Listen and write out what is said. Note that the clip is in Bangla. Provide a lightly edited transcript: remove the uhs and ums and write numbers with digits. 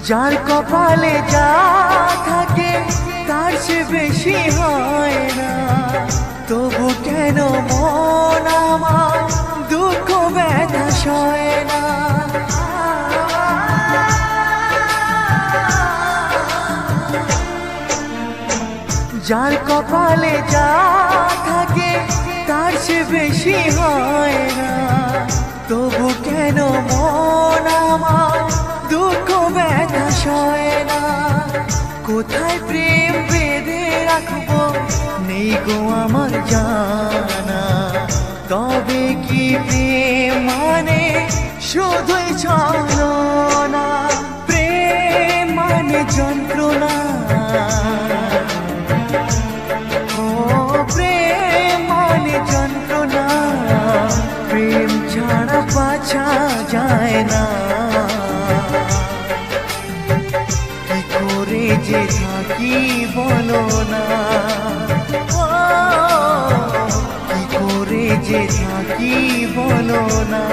যার কপালে যা থাকে তার চেয়ে বেশি হয় না, তবু কেন মন আমার দুঃখ ব্যথা সয় না। যার কপালে যা থাকে তার চেয়ে বেশি হয় না, তবু কেন মন আমার দুঃখ ব্যথা সয় না। কোথায় প্রেম বেঁধে রাখবো নেই গো আমার জানা, তবে কি প্রেম মানে শুধুই ছলনা? প্রেম মানে যন্ত্রণা, ও প্রেম মানে যন্ত্রণা, প্রেম ছাড়া বাঁচা যায় না। কি করে যে থাকি বলো না, কি করে যে থাকি বলো না।